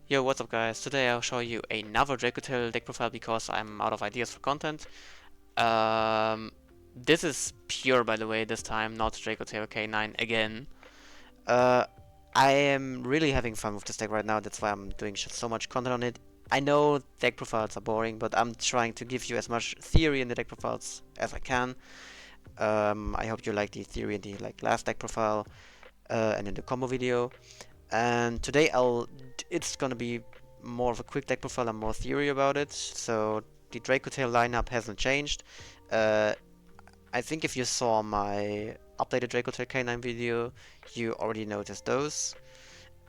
Yo, what's up guys? Today I'll show you another Dracotail deck profile because I'm out of ideas for content. This is pure by the way this time, not Dracotail K9 again. Uh, I am really having fun with this deck right now, that's why I'm doing so much content on it. I know deck profiles are boring, but I'm trying to give you as much theory in the deck profiles as I can. I hope you like the theory in the last deck profile and in the combo video. And today it's gonna be more of a quick deck profile and more theory about it. So the Dracotail lineup hasn't changed. Uh, I think if you saw my updated Dracotail K9 video, you already noticed those.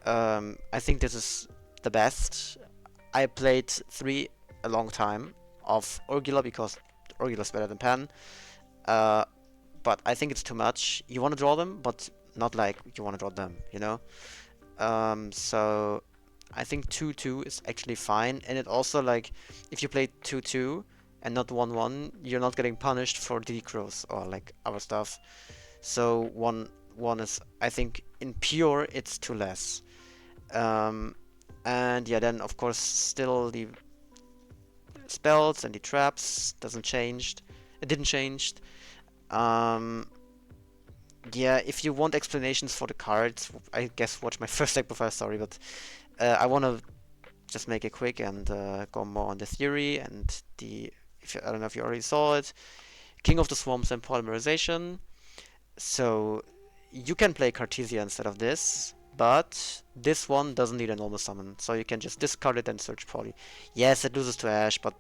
I think this is the best. I played 3 a long time of Urgula because Urgula is better than Pan. Uh, but I think it's too much. You want to draw them, but not like you want to draw them, you know? So I think 2-2 is actually fine, and it also, like, if you play 2-2 and not 1-1, you're not getting punished for decrows or like other stuff. So 1-1 is, I think, in pure it's too less. And yeah, then of course still the spells and the traps doesn't changed. It didn't change. Um, yeah, if you want explanations for the cards, I guess watch my first deck profile. Sorry, but I want to just make it quick and go more on the theory and the. I don't know if you already saw it, King of the Swamps and Polymerization. So you can play Cartesia instead of this, but this one doesn't need a normal summon, so you can just discard it and search Poly. Yes, it loses to Ash, but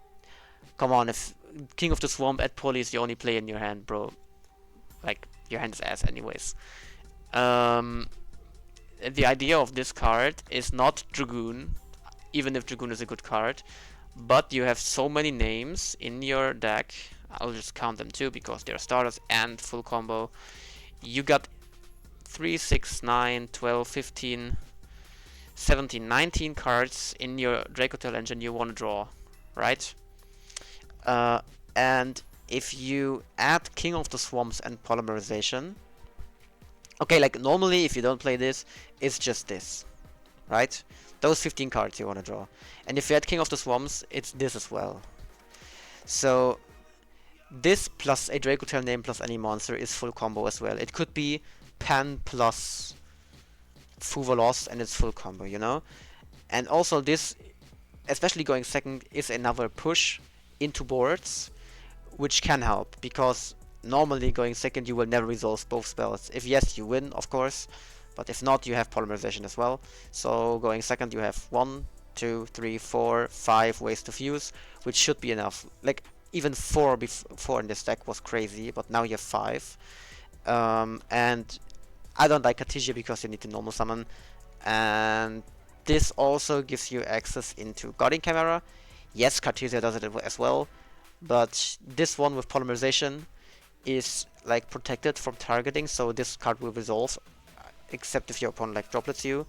come on, if King of the Swamp at Poly is the only play in your hand, bro, like your hand is ass anyways. Um, the idea of this card is not Dragoon, even if Dragoon is a good card, but you have so many names in your deck. I'll just count them too because they're starters and full combo. You got 3, 6, 9, 12, 15, 17, 19 cards in your Dracotail engine you want to draw, right? And if you add King of the Swamps and Polymerization, okay, like normally if you don't play this, it's just this, right? Those 15 cards you want to draw. And if you add King of the Swamps, it's this as well. So this plus a Dracotail name plus any monster is full combo as well. It could be Pan plus Fuvalos and it's full combo, you know? And also this, especially going second, is another push into boards, which can help, because normally going second you will never resolve both spells. If yes, you win, of course, but if not, you have Polymerization as well. So going second you have 1, 2, 3, 4, 5 ways to fuse, which should be enough. Like, even 4 before in this deck was crazy, but now you have 5. And I don't like Cartesia because you need to normal summon, and this also gives you access into Guardian Chimera. Yes, Cartesia does it as well, but this one with Polymerization is like protected from targeting, so this card will resolve, except if your opponent like droplets you.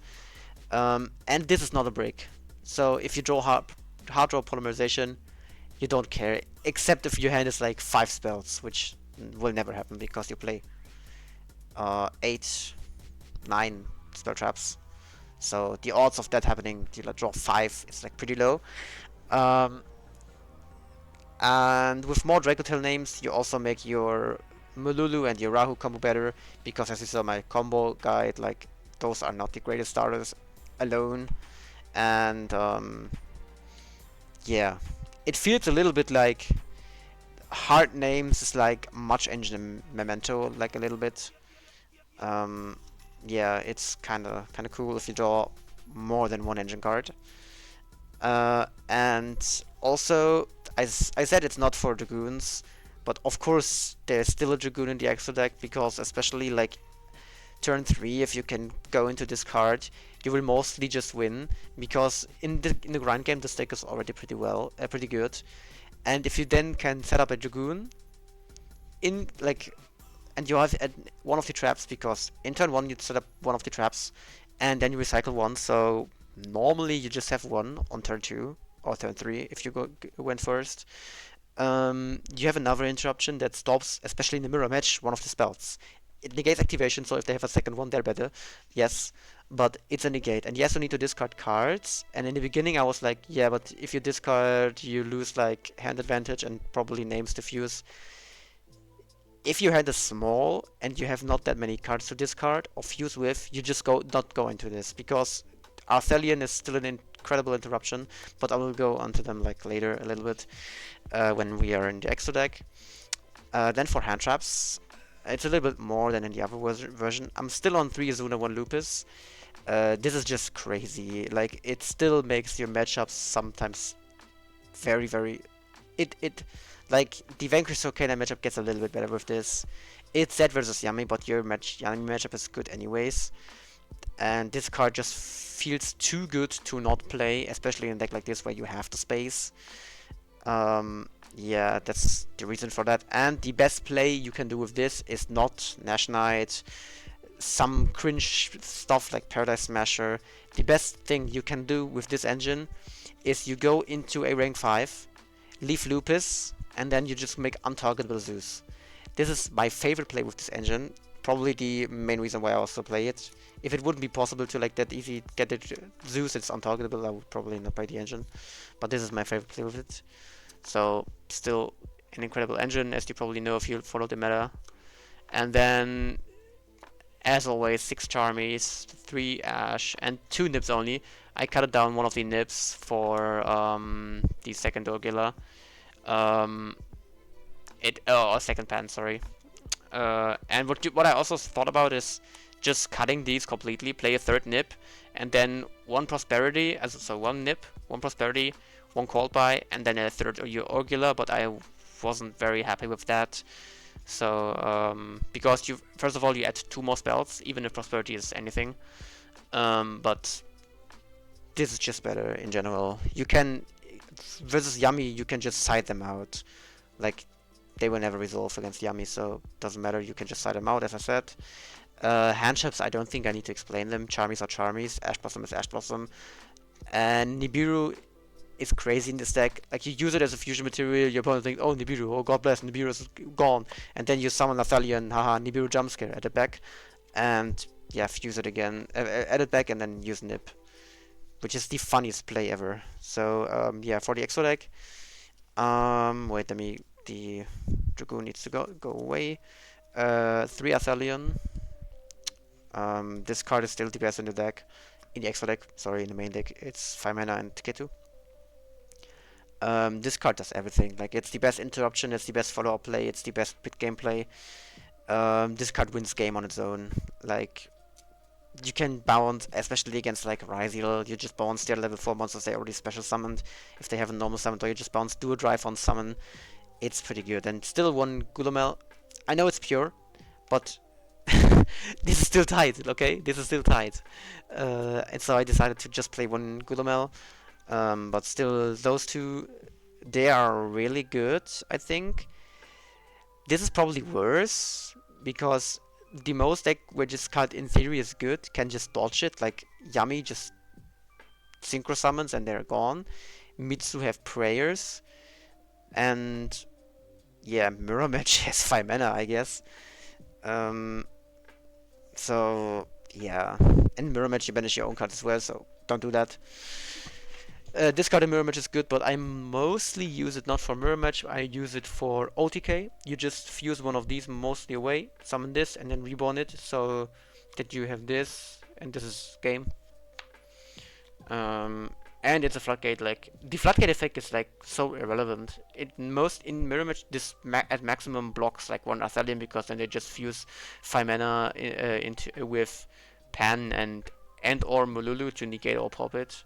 And this is not a break, so if you draw hard draw Polymerization, you don't care, except if your hand is like 5 spells, which will never happen because you play 8, 9 spell traps. So the odds of that happening, you like draw 5, is like pretty low. And with more Dracotail names, you also make your Mululu and your Rahu combo better, because as you saw my combo guide, like, those are not the greatest starters alone. And yeah, it feels a little bit like hard names is like much engine memento, like a little bit. Yeah, it's kind of cool if you draw more than one engine card. And also, I said it's not for Dragoons, but of course there's still a Dragoon in the extra deck, because especially like turn 3, if you can go into this card, you will mostly just win, because in the grind game this deck is already pretty good. And if you then can set up a Dragoon in like, and you have one of the traps, because in turn 1 you set up one of the traps and then you recycle one, so normally you just have one on turn 2 or turn 3 if you went first. You have another interruption that stops, especially in the mirror match, one of the spells. it negates activation, so if they have a second one, they're better. Yes, but it's a negate. And yes, you need to discard cards. And in the beginning, I was like, yeah, but if you discard, you lose like hand advantage and probably names to fuse. If your hand is small and you have not that many cards to discard or fuse with, you just not go into this, because Arthelion is still an incredible interruption, but I will go onto them like later a little bit when we are in the extra deck. Then for hand traps, it's a little bit more than in the other version. I'm still on 3 Azuna, 1 Lupus. This is just crazy. Like, it still makes your matchups sometimes very, very... Like, the Vanquish Arcana matchup gets a little bit better with this. It's Zed versus Yami, but your Yami matchup is good anyways. And this card just feels too good to not play, especially in a deck like this where you have the space. Yeah, that's the reason for that. And the best play you can do with this is not Nash Knight, some cringe stuff like Paradise Smasher. The best thing you can do with this engine is you go into a rank 5, leave Lupus, and then you just make untargetable Zeus. This is my favorite play with this engine. Probably the main reason why I also play it. If it wouldn't be possible to like that easy get it Zeus, it's untargetable, I would probably not play the engine. But this is my favorite play with it. So still an incredible engine, as you probably know if you follow the meta. And then, as always, 6 Charmies, 3 Ash, and 2 Nips only. I cut down one of the Nips for the second Orgilla. Second Pan, sorry. And what I also thought about is just cutting these completely, play a third Nip, and then 1 Prosperity, so 1 Nip, 1 Prosperity, 1 Called By, and then a third Orgilla, but I wasn't very happy with that. So, because first of all, you add 2 more spells, even if Prosperity is anything. But this is just better in general. You can, versus Yami, you can just side them out. Like, they will never resolve against Yami, so doesn't matter, you can just side them out, as I said. Hand traps, I don't think I need to explain them. Charmies are Charmies, Ash Blossom is Ash Blossom. And Nibiru is crazy in this deck. Like, you use it as a fusion material, your opponent thinks, oh, Nibiru, oh god bless, Nibiru is gone. And then you summon Athalion, haha, Nibiru jumpscare at it back. And yeah, fuse it again, add it back, and then use Nip. Which is the funniest play ever. So, yeah, for the extra deck. Wait, the Dragoon needs to go away. 3 Athelion. This card is still the best in the deck. In the extra deck, sorry, in the main deck, it's 5 mana and Ketu. This card does everything. Like, it's the best interruption, it's the best follow-up play, it's the best pit game play. This card wins game on its own. Like, you can bounce, especially against like Ryziel, you just bounce their level 4 monsters they already special summoned. If they have a normal summon, or you just bounce, do a drive on summon. It's pretty good. And still 1 Gulamel. I know it's pure, but this is still tight, okay? This is still tight. And so I decided to just play 1 Gulamel. But still, those 2, they are really good, I think. This is probably worse, because the most deck where this card in theory is good can just dodge it. Like, Yami just synchro summons and they're gone. Mitsu have prayers. And yeah, Mirror Match has 5 mana, I guess. So yeah, and Mirror Match, you banish your own card as well, so don't do that. This card in Mirror Match is good, but I mostly use it not for Mirror Match, I use it for OTK. You just fuse one of these mostly away, summon this, and then reborn it, so that you have this, and this is game. And it's a floodgate. Like, the floodgate effect is like so irrelevant. In Mirror Match, this at maximum blocks like 1 Athelion, because then they just fuse 5 mana with Pan and or Mululu to negate or pop it.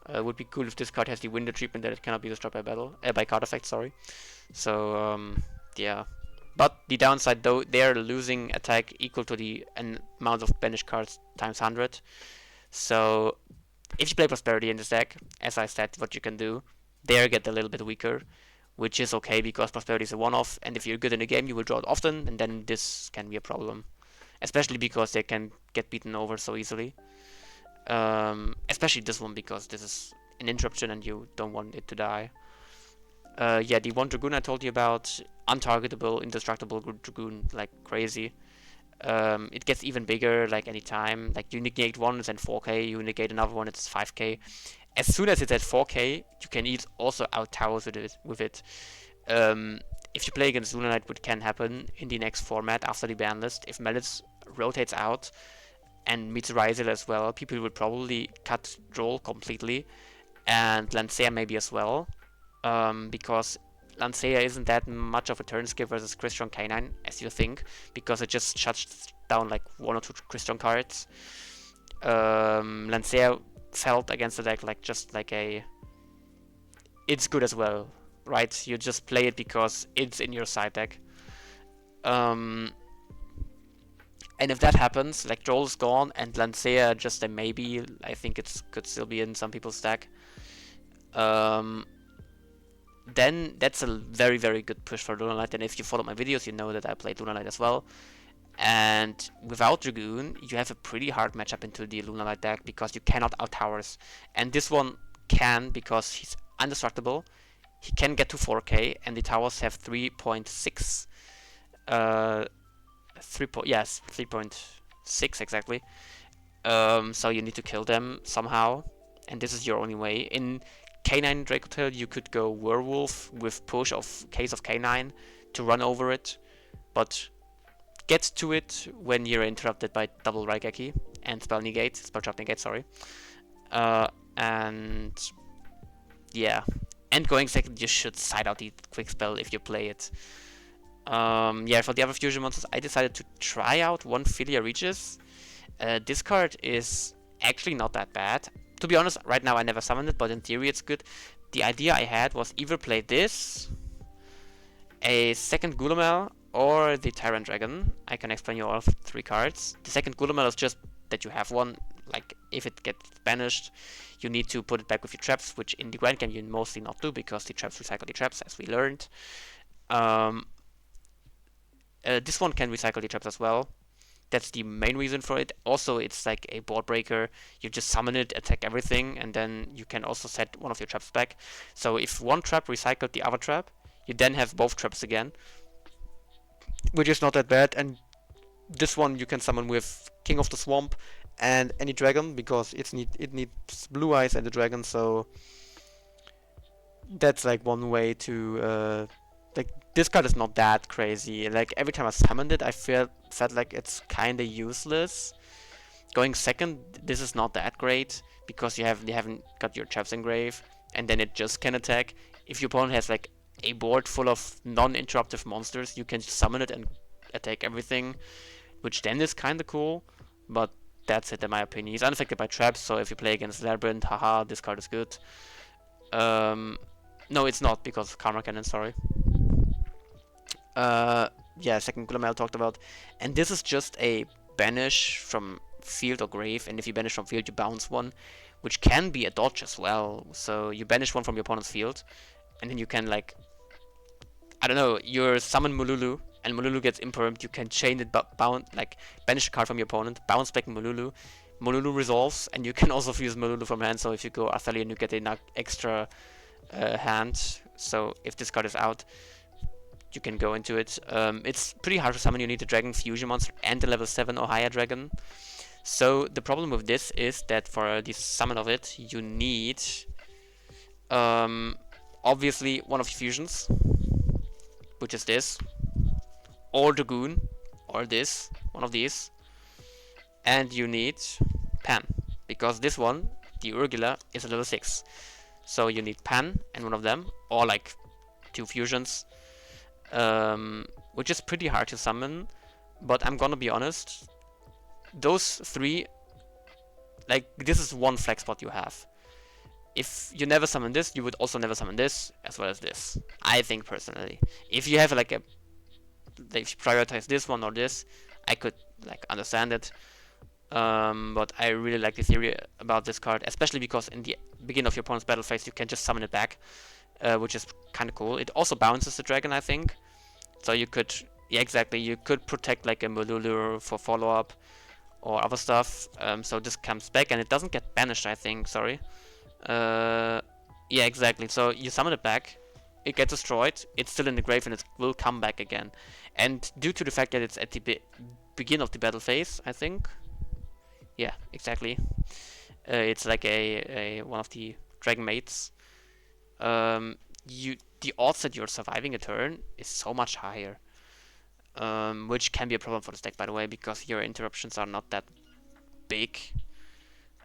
Would be cool if this card has the window treatment that it cannot be destroyed by card effect. Sorry. So yeah. But the downside, though, they're losing attack equal to the amount of banished cards times 100. So if you play Prosperity in this deck, as I said, what you can do, they get a little bit weaker, which is okay because Prosperity is a one-off, and if you're good in the game, you will draw it often, and then this can be a problem. Especially because they can get beaten over so easily. Especially this one, because this is an interruption and you don't want it to die. Yeah, the 1 Dragoon I told you about, untargetable, indestructible Dragoon, like crazy. It gets even bigger like anytime. Like you negate one, it's at 4k. You negate another one, it's 5k. As soon as it's at 4k, you can also out towers with it. If you play against Lunar Knight, which can happen in the next format after the ban list, if Melitz rotates out and meets Ryzel as well, people will probably cut Droll completely, and Lancea maybe as well, because Lancea isn't that much of a turn skip versus Crystron K9 as you think, because it just shuts down like 1 or 2 Crystron cards. Lancea felt against the deck like just like a... It's good as well, right? You just play it because it's in your side deck. And if that happens, like Droll's gone and Lancea just a maybe, I think it could still be in some people's deck. Then that's a very, very good push for Lunar Knight. And if you follow my videos, you know that I played Lunar Knight as well. And without Dragoon, you have a pretty hard matchup into the Lunar Knight deck because you cannot out towers. And this one can because he's indestructible. He can get to 4k, and the towers have 3.6. 3.6 exactly. So you need to kill them somehow, and this is your only way. In K9 Dracotail, you could go Werewolf with push of Case of K9 to run over it, but get to it when you're interrupted by double Raigeki and spell trap negate, sorry. And yeah, and going second, you should side out the quick spell if you play it. Yeah, for the other fusion monsters, I decided to try out one Philia Regis. This card is actually not that bad. To be honest, right now I never summoned it, but in theory it's good. The idea I had was either play this, a second Gulamel, or the Tyrant Dragon. I can explain you all 3 cards. The second Gulamel is just that you have one. Like, if it gets banished, you need to put it back with your traps, which in the Grand Game you mostly not do, because the traps recycle the traps, as we learned. This one can recycle the traps as well. That's the main reason for it. Also, it's like a board breaker. You just summon it, attack everything, and then you can also set one of your traps back. So if one trap recycled the other trap, you then have both traps again, which is not that bad. And this one you can summon with King of the Swamp and any dragon, because it needs blue eyes and a dragon. So that's like one way to like, this card is not that crazy. Like, every time I summoned it, I felt like it's kinda useless. Going second, this is not that great because you haven't got your traps engraved, and then it just can attack. If your opponent has like a board full of non-interruptive monsters, you can just summon it and attack everything, which then is kinda cool. But that's it in my opinion. He's unaffected by traps, so if you play against Labyrinth, haha, this card is good. No, it's not because of Karma Cannon, sorry. Yeah, second Gulamel talked about. And this is just a banish from field or grave, and if you banish from field, you bounce one, which can be a dodge as well. So you banish one from your opponent's field, and then you can, like, I don't know, you summon Mululu, and Mululu gets impermed, you can chain it, banish a card from your opponent, bounce back Mululu, Mululu resolves, and you can also use Mululu from hand, so if you go Athalion, you get an extra hand, so if this card is out, you can go into it. It's pretty hard to summon. You need a Dragon Fusion monster and a level 7 or higher dragon. So the problem with this is that for the summon of it, you need obviously one of your fusions, which is this, or Dragoon, or this, one of these, and you need Pan, because this one, the Urgula, is a level 6. So you need Pan and one of them, or like 2 fusions. Which is pretty hard to summon, but I'm gonna be honest, those 3, like, this is one flex spot you have. If you never summon this, you would also never summon this, as well as this, I think personally. If you have like if you prioritize this one or this, I could like understand it, but I really like the theory about this card, especially because in the beginning of your opponent's battle phase you can just summon it back, which is kind of cool. It also bounces the dragon, I think, so you could, yeah, exactly, you could protect like a Mululu for follow-up or other stuff. So this comes back and it doesn't get banished, I think, sorry. Yeah, exactly, so you summon it back, it gets destroyed, it's still in the grave and it will come back again. And due to the fact that it's at the beginning of the battle phase, I think. Yeah, exactly. It's like a one of the dragon mates. The odds that you're surviving a turn is so much higher. Which can be a problem for this deck, by the way, because your interruptions are not that big.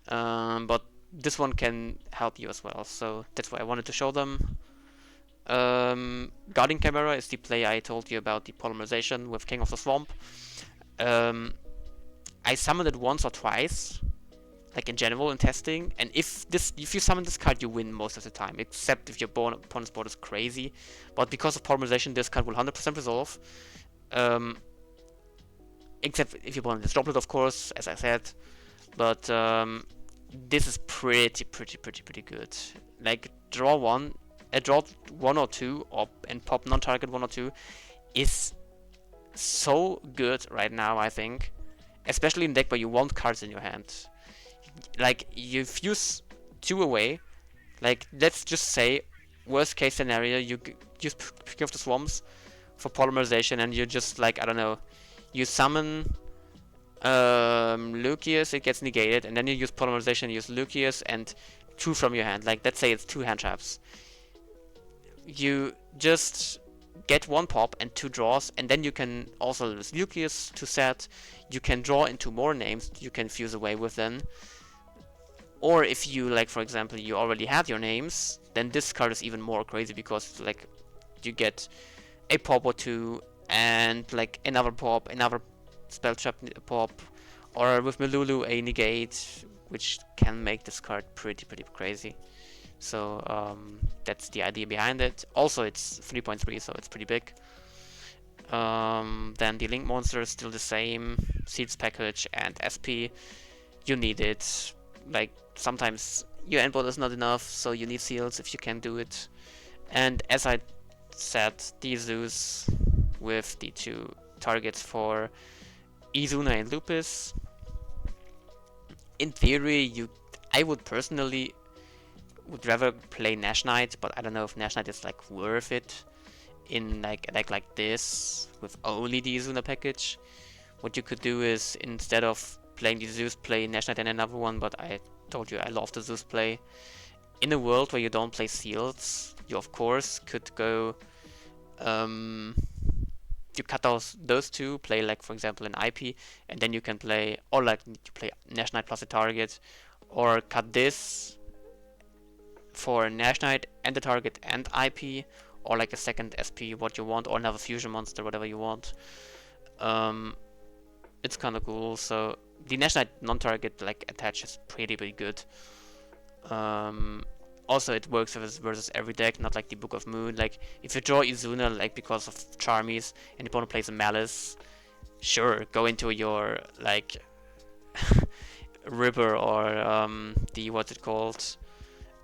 But this one can help you as well, so that's why I wanted to show them. Guarding Chimera is the play I told you about, the polymerization with King of the Swamp. I summoned it once or twice, like in general in testing, and if you summon this card, you win most of the time, except if your opponent's board is crazy. But because of polymerization, this card will 100% resolve. Except if your opponent is droplet, of course, as I said. But this is pretty good. Like draw one or two, and pop non-target one or two is so good right now, I think. Especially in deck where you want cards in your hand. Like, you fuse 2 away. Like, let's just say, worst case scenario, you use King of the Swamps for polymerization, and you just, like, I don't know, you summon Lucius, it gets negated, and then you use polymerization, use Lucius, and 2 from your hand. Like, let's say it's 2 hand traps. You just get 1 pop and 2 draws, and then you can also use Lucius to set. You can draw into more names you can fuse away with then. Or if you, like, for example, you already have your names, then this card is even more crazy, because, like, you get a pop or 2, and, like, another pop, another spell trap pop, or with Melulu a negate, which can make this card pretty crazy. So that's the idea behind it. Also, it's 3.3, so it's pretty big. Then the Link monster is still the same. Seeds package and SP. You need it. Like, sometimes your endboard is not enough, so you need seals if you can do it. And as I said, the Zeus with the 2 targets for Izuna and Lupus. In theory, I would personally would rather play Nash Knight, but I don't know if Nash Knight is, like, worth it in, like, a deck like this with only the Izuna package. What you could do is, instead of playing the Zeus, play Nash Knight and another one, but I told you I love the Zeus play. In a world where you don't play seals, you of course could go you cut those 2, play, like, for example, an IP, and then you can play, or like you play Nash Knight plus a target, or cut this for Nash Knight and the target and IP, or like a second SP, what you want, or another fusion monster, whatever you want. It's kind of cool. So the Nash Knight non-target, like, attach is pretty good. Also, it works versus every deck, not like the Book of Moon. Like, if you draw Izuna, like, because of Charmies, and the opponent plays a Malice, sure, go into your, like, River, or the, what's it called?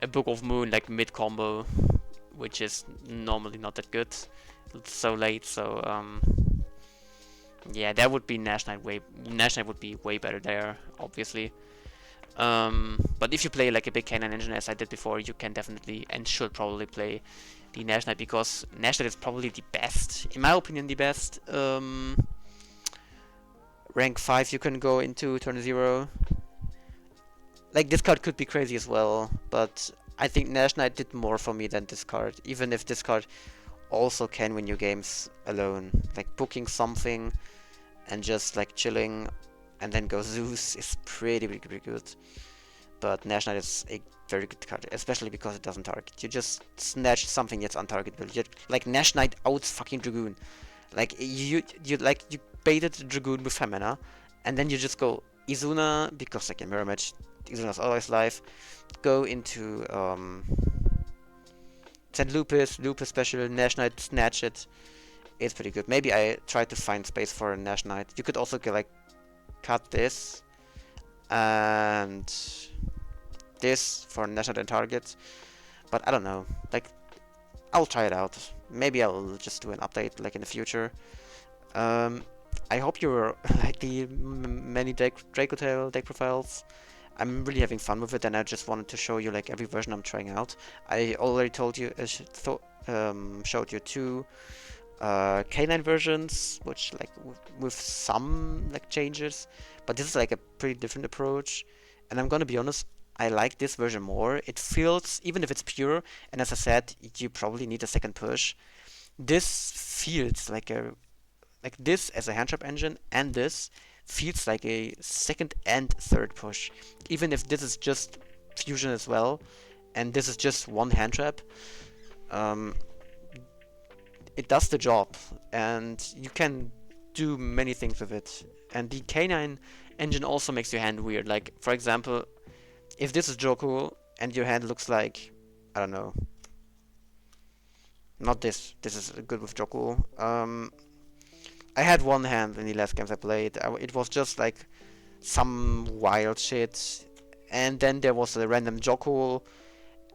A Book of Moon, like, mid-combo, which is normally not that good. It's so late, so, yeah, that would be Nash Knight would be way better there, obviously. But if you play, like, a big cannon engine, as I did before, you can definitely and should probably play the Nash Knight, because Nash Knight is probably the best, in my opinion, the best. Rank 5 you can go into turn 0. Like, this card could be crazy as well, but I think Nash Knight did more for me than this card, even if this card also can win you games alone. Like, booking something and just, like, chilling and then go Zeus is pretty good. But Nash Knight is a very good card, especially because it doesn't target. You just snatch something that's untargetable. Like, Nash Knight outs fucking Dragoon. Like, you baited the Dragoon with Femina, and then you just go Izuna, because, like, in mirror match, Izuna's always live. Go into send Lupus special, Nash Knight, snatch it. It's pretty good. Maybe I try to find space for a Nash Knight. You could also get, like, cut this and this for Nash Knight and target. But I don't know. Like, I'll try it out. Maybe I'll just do an update, like, in the future. I hope you like the many Dracotail deck profiles. I'm really having fun with it, and I just wanted to show you like every version I'm trying out. I already told you, showed you two canine versions, which like with some like changes, but this is like a pretty different approach. And I'm gonna be honest, I like this version more. It feels, even if it's pure, and as I said, you probably need a second push. This feels like this as a hand trap engine, and this feels like a second and third push. Even if this is just fusion as well, and this is just one hand trap, um, it does the job, and you can do many things with it. And the canine engine also makes your hand weird. Like, for example, if this is Draco and your hand looks like, I don't know, not this. This is good with Draco. I had one hand in the last games I played. It was just like some wild shit, and then there was a random Jokul,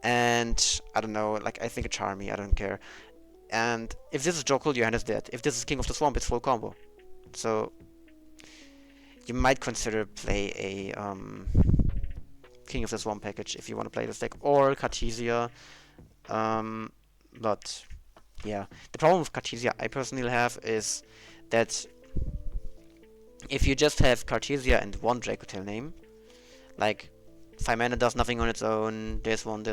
and I don't know, like I think a Charmy, I don't care. And if this is Jokul, your hand is dead. If this is King of the Swamp, it's full combo. So you might consider play a King of the Swamp package if you want to play this deck, or Cartesia. But yeah, the problem with Cartesia I personally have is that if you just have Cartesia and one Dracotail name, like 5 mana does nothing on its own, this one.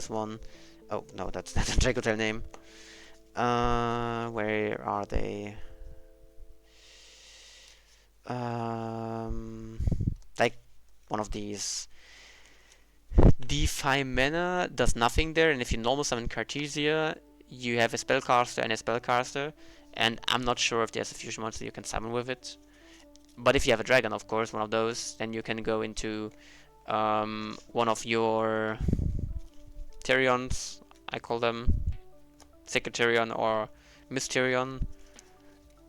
Oh no, that's not a Dracotail name. Where are they? Like one of these. The 5 mana does nothing there, and if you normal summon Cartesia, you have a spellcaster and a spellcaster, and I'm not sure if there's a fusion monster you can summon with it. But if you have a dragon, of course, one of those, then you can go into one of your Tyrions, I call them, Secretarion or Mysterion.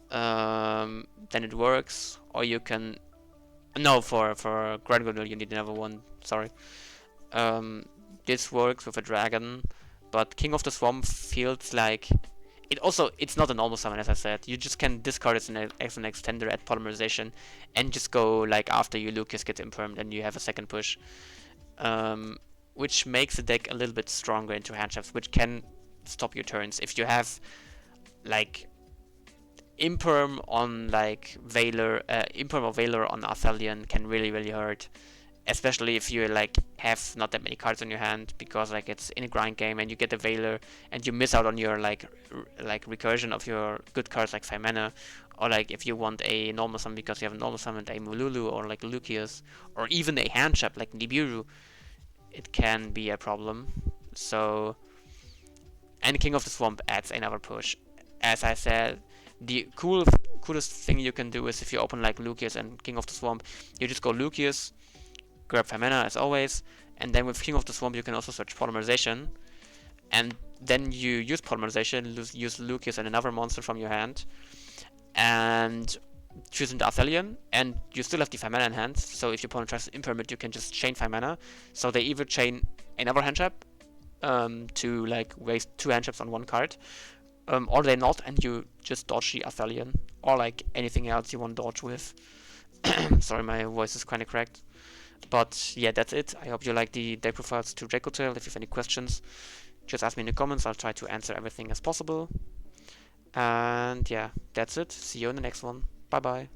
Then it works, or you can... No, for Gradual you need another one, sorry. This works with a dragon, but King of the Swamp feels like it's not a normal summon, as I said. You just can discard it as an extender at polymerization and just go like after you Lucas gets impermed and you have a second push, which makes the deck a little bit stronger into hand traps, which can stop your turns. If you have like imperm on like Valor, imperm or Valor on Athelion can really hurt, especially if you like have not that many cards on your hand, because like it's in a grind game and you get a Valor and you miss out on your like recursion of your good cards like 5 mana, or like if you want a normal summon because you have a normal summoned a Mululu or like Lucius, or even a hand trap like Nibiru, it can be a problem. So, and King of the Swamp adds another push. As I said, the coolest thing you can do is if you open like Lucius and King of the Swamp, you just go Lucius, grab 5 mana as always, and then with King of the Swamp you can also search Polymerization, and then you use Polymerization, use Lucius and another monster from your hand, and choose into Athelion, and you still have the 5 mana in hand, so if your opponent tries to imperm it, you can just chain 5 mana, so they either chain another hand trap to like waste 2 hand traps on one card, or they not, and you just dodge the Athelion, or like anything else you want to dodge with. Sorry, my voice is kinda cracked. But yeah, that's it. I hope you like the deck profiles to Dracotail. If you have any questions, just ask me in the comments. I'll try to answer everything as possible. And yeah, that's it. See you in the next one. Bye bye.